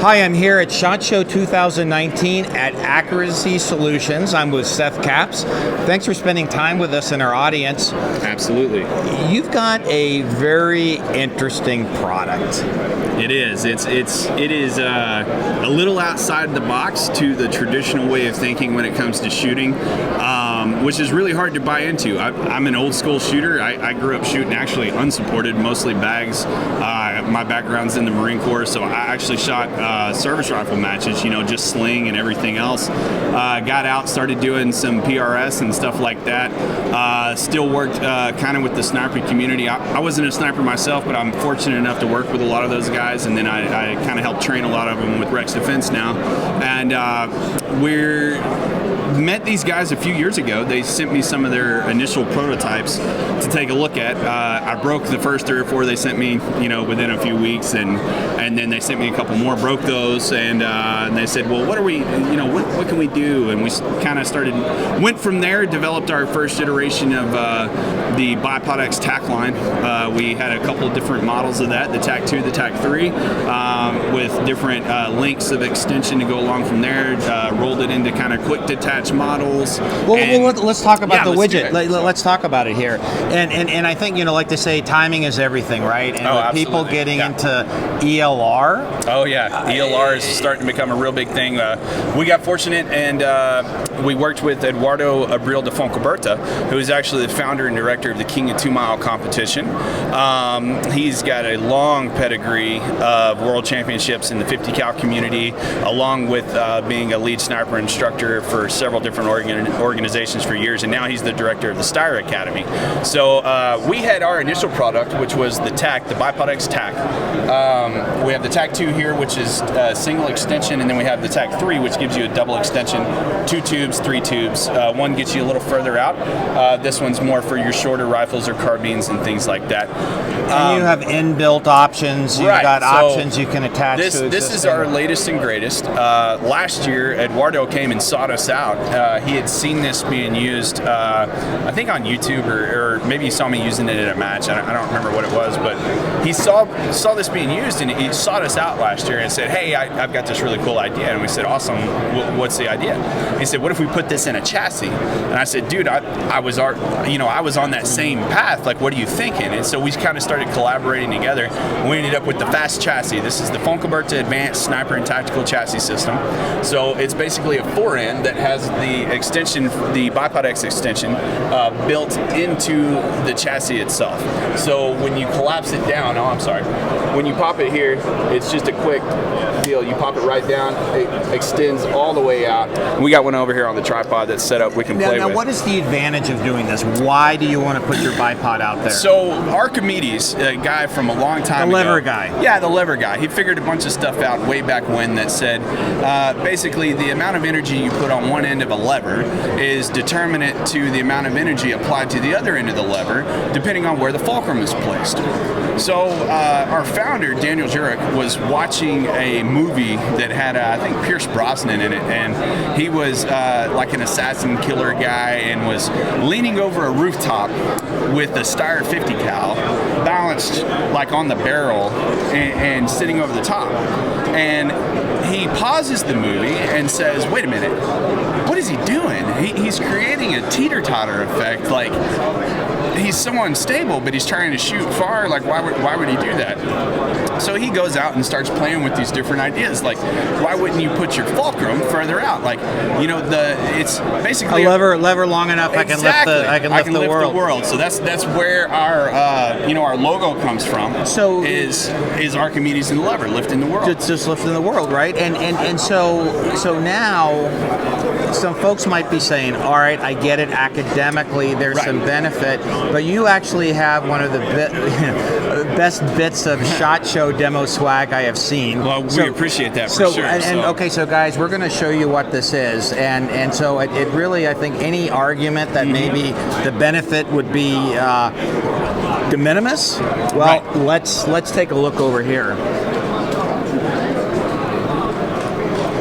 Hi, I'm here at SHOT Show 2019 at Accuracy Solutions. I'm with Seth Capps. Thanks for spending time with us and our audience. Absolutely. You've got a very interesting product. It is. It is a little outside the box to the traditional way of thinking when it comes to shooting, which is really hard to buy into. I'm an old school shooter. I grew up shooting actually unsupported, mostly bags. My background's in the Marine Corps, so I actually shot service rifle matches, just sling and everything else. Got out, started doing some PRS and stuff like that. Still worked kind of with the sniper community. I wasn't a sniper myself, but I'm fortunate enough to work with a lot of those guys, and then I kind of helped train a lot of them with Rex Defense now. And we're met these guys a few years ago. They sent me some of their initial prototypes to take a look at. I broke the first 3 or 4 they sent me, within a few weeks, and then they sent me a couple more, broke those, and they said, well, what are we, what can we do? And we kind of went from there, developed our first iteration of the Bipod X TAC line. We had a couple of different models of that, the TAC 2, the TAC 3, with different lengths of extension to go along from there. Rolled it into kind of quick detach models. Well, let's talk about the widget. Let's talk about it here. And I think, like they say, timing is everything, right? And with people getting into ELR. Oh, yeah. ELR is starting to become a real big thing. We got fortunate, and we worked with Eduardo Abril de Foncoberta, who is actually the founder and director of the King of 2 Mile competition. He's got a long pedigree of world championships in the 50 cal community, along with being a lead sniper instructor for several different organizations for years, and now he's the director of the Steyr Academy. So we had our initial product, which was the TAC, the Bipod X TAC. We have the TAC 2 here, which is a single extension, and then we have the TAC 3, which gives you a double extension, 2 tubes, 3 tubes. One gets you a little further out. This one's more for your shorter rifles or carbines and things like that. And you have inbuilt options. You've got options you can attach to. This is our latest and greatest. Last year, Eduardo came and sought us out. He had seen this being used, I think on YouTube, or maybe he saw me using it at a match. I don't remember what it was, but he saw this being used, and he sought us out last year and said, hey, I've got this really cool idea. And we said, awesome, what's the idea? He said, what if we put this in a chassis? And I said, dude, I was on that same path. Like, what are you thinking? And so we kind of started collaborating together. We ended up with the fast chassis. This is the Foncoberta Advanced Sniper and Tactical Chassis System. So it's basically a 4-end that has the extension, the Bipod X extension, built into the chassis itself. So when you collapse it down, when you pop it here, it's just a quick deal. You pop it right down, it extends all the way out. We got one over here on the tripod that's set up we can play with. Now, what is the advantage of doing this? Why do you want to put your bipod out there? So Archimedes, a guy from a long time ago. The lever guy. Yeah, the lever guy. He figured a bunch of stuff out way back when that said, basically, the amount of energy you put on one end of a lever is determinate to the amount of energy applied to the other end of the lever, depending on where the fulcrum is placed. So our founder, Daniel Jurek, was watching a movie that had, I think, Pierce Brosnan in it, and he was like an assassin killer guy and was leaning over a rooftop with a Steyr 50 cal, balanced like on the barrel and sitting over the top. And he pauses the movie and says, wait a minute, what is he doing? He's creating a teeter-totter effect. Like, he's so unstable, but he's trying to shoot far. Like, why would he do that? So he goes out and starts playing with these different ideas. Like, why wouldn't you put your fulcrum further out? Like, it's basically a lever long enough. Exactly. I can lift the world. So that's where our our logo comes from. So is Archimedes and the lever lifting the world? Just lifting the world, right? And so now some folks might be saying, all right, I get it academically. There's some benefit. But you actually have one of the best bits of SHOT Show demo swag I have seen. Well, we appreciate that for sure. Okay, so guys, we're going to show you what this is. And so it really, I think, any argument that maybe the benefit would be de minimis, well, let's take a look over here.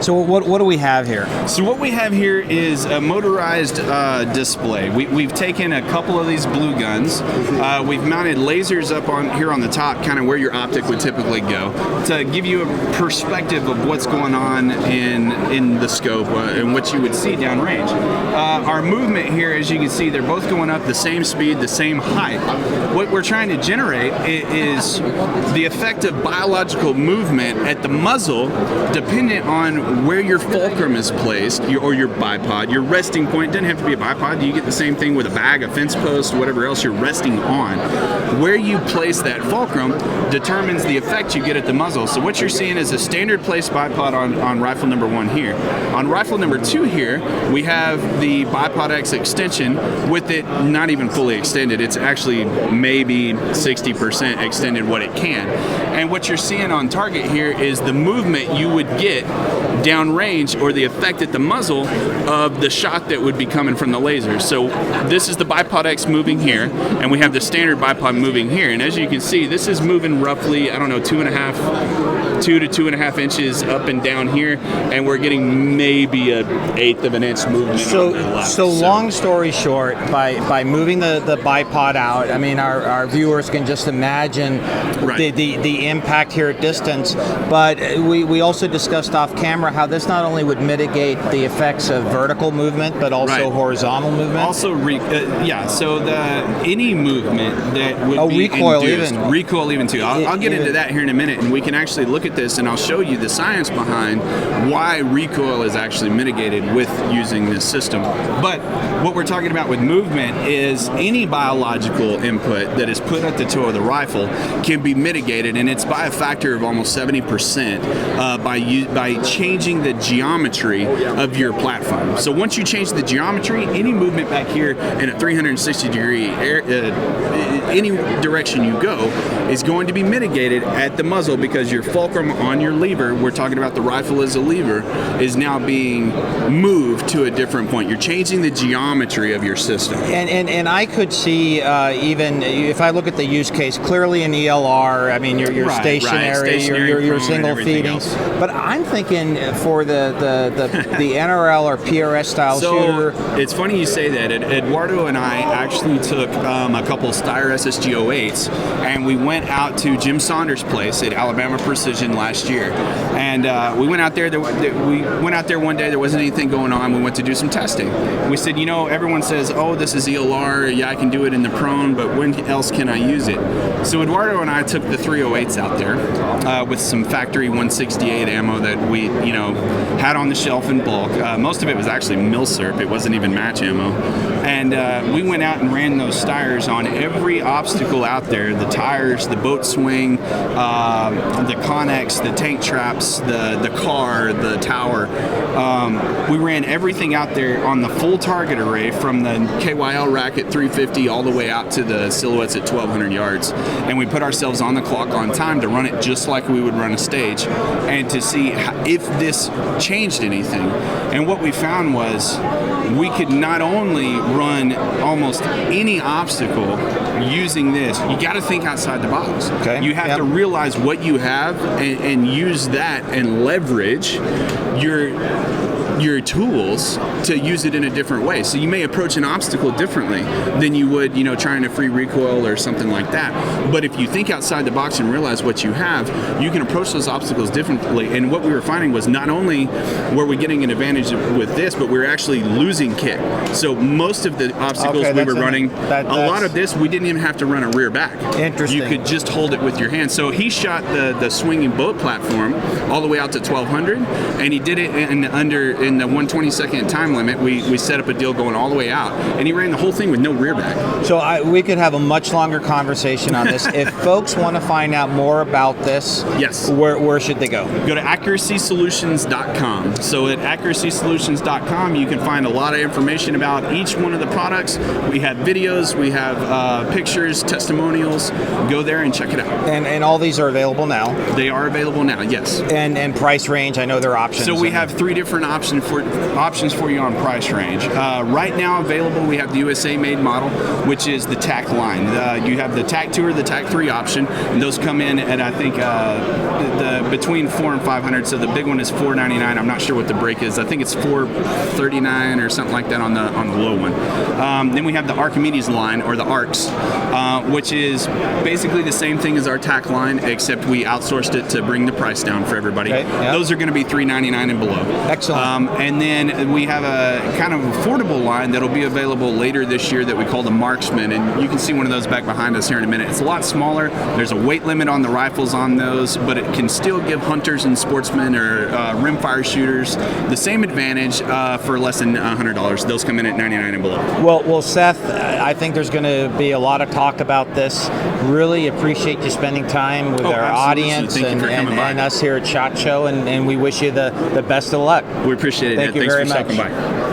So what do we have here? So what we have here is a motorized display. We've taken a couple of these blue guns. We've mounted lasers up on here on the top, kind of where your optic would typically go, to give you a perspective of what's going on in the scope and what you would see downrange. Our movement here, as you can see, they're both going up the same speed, the same height. What we're trying to generate is the effect of biological movement at the muzzle, dependent on where your fulcrum is placed, or your bipod, your resting point. Doesn't have to be a bipod. You get the same thing with a bag, a fence post, whatever else you're resting on. Where you place that fulcrum determines the effect you get at the muzzle. So what you're seeing is a standard place bipod on rifle number 1 here. On rifle number 2 here, we have the Bipod X extension with it not even fully extended. It's actually maybe 60% extended what it can. And what you're seeing on target here is the movement you would get downrange, or the effect at the muzzle of the shot that would be coming from the laser. So this is the Bipod X moving here, and we have the standard bipod moving here. And as you can see, this is moving roughly, I don't know, 2 to 2.5 inches up and down here, and we're getting maybe 1/8 of an inch movement on the left. So long story short, by moving the bipod out, I mean our viewers can just imagine the impact here at distance. But we also discussed off camera how this not only would mitigate the effects of vertical movement, but also horizontal movement. Also, so any movement that would be recoil even too. I'll get into that here in a minute, and we can actually look at this, and I'll show you the science behind why recoil is actually mitigated with using this system. But what we're talking about with movement is any biological input that is put at the toe of the rifle can be mitigated, and it's by a factor of almost 70% by changing the geometry of your platform. So once you change the geometry, any movement back here in a 360 degree any direction you go is going to be mitigated at the muzzle, because your fulcrum on your lever, we're talking about the rifle as a lever, is now being moved to a different point. You're changing the geometry of your system. And I could see, even if I look at the use case, clearly in ELR, I mean, you're stationary, you're single feeding. Else. But I'm thinking for the NRL or PRS style shooter. It's funny you say that. Eduardo and I actually took a couple Steyr SSG-08s, and we went out to Jim Saunders' place at Alabama Precision last year. And we went out there. We went out there one day. There wasn't anything going on. We went to do some testing. We said, everyone says, "Oh, this is ELR. Yeah, I can do it in the prone, but when else can I use it?" So Eduardo and I took the 308s out there with some factory 168 ammo that we, had on the shelf in bulk. Most of it was actually milsurp. It wasn't even match ammo. And we went out and ran those Steyrs on every obstacle out there: the tires, the boat swing, the Connex, the tank traps, the car, the tower. We ran everything out there on the full target array, from the KYL rack at 350 all the way out to the silhouettes at 1,200 yards. And we put ourselves on the clock on time to run it just like we would run a stage, and to see if this changed anything. And what we found was we could not only run almost any obstacle using this. You got to think outside the box. Okay. You have to realize what you have and use that and leverage your tools to use it in a different way. So you may approach an obstacle differently than you would, trying to free recoil or something like that. But if you think outside the box and realize what you have, you can approach those obstacles differently. And what we were finding was not only were we getting an advantage with this, but we were actually losing kick. So most of the obstacles we were running, a lot of this, we didn't even have to run a rear back. Interesting. You could just hold it with your hand. So he shot the swinging boat platform all the way out to 1,200, and he did it in the 1/22nd time limit. We set up a deal going all the way out, and he ran the whole thing with no rear back. So we could have a much longer conversation on this. If folks want to find out more about this, yes, where should they go? Go to accuracysolutions.com. So at accuracysolutions.com, you can find a lot of information about each one of the products. We have videos, we have pictures, testimonials. Go there and check it out. And all these are available now? They are available now, yes. And price range, I know there are options. So we have 3 different options for you on price range. Right now available, we have the USA made model, which is the TAC line. You have the TAC 2 or the TAC 3 option, and those come in at, I think, between $400 and $500. So the big one is $499. I'm not sure what the break is. I think it's $439 or something like that on the low one. Then we have the Archimedes line, or the ARCs, which is basically the same thing as our TAC line, except we outsourced it to bring the price down for everybody. Okay, yep. Those are going to be $399 and below. Excellent. And then we have a kind of affordable line that'll be available later this year that we call the Marksman, and you can see one of those back behind us here in a minute. It's a lot smaller. There's a weight limit on the rifles on those, but it can still give hunters and sportsmen or rimfire shooters the same advantage for less than $100. Those come in at $99 and below. Well, Seth, I think there's going to be a lot of talk about this. Really appreciate you spending time with our absolutely. audience Thank you for coming by. and us here at SHOT Show, and we wish you the best of luck. We appreciate it. Thank you Thanks very for much. stopping by.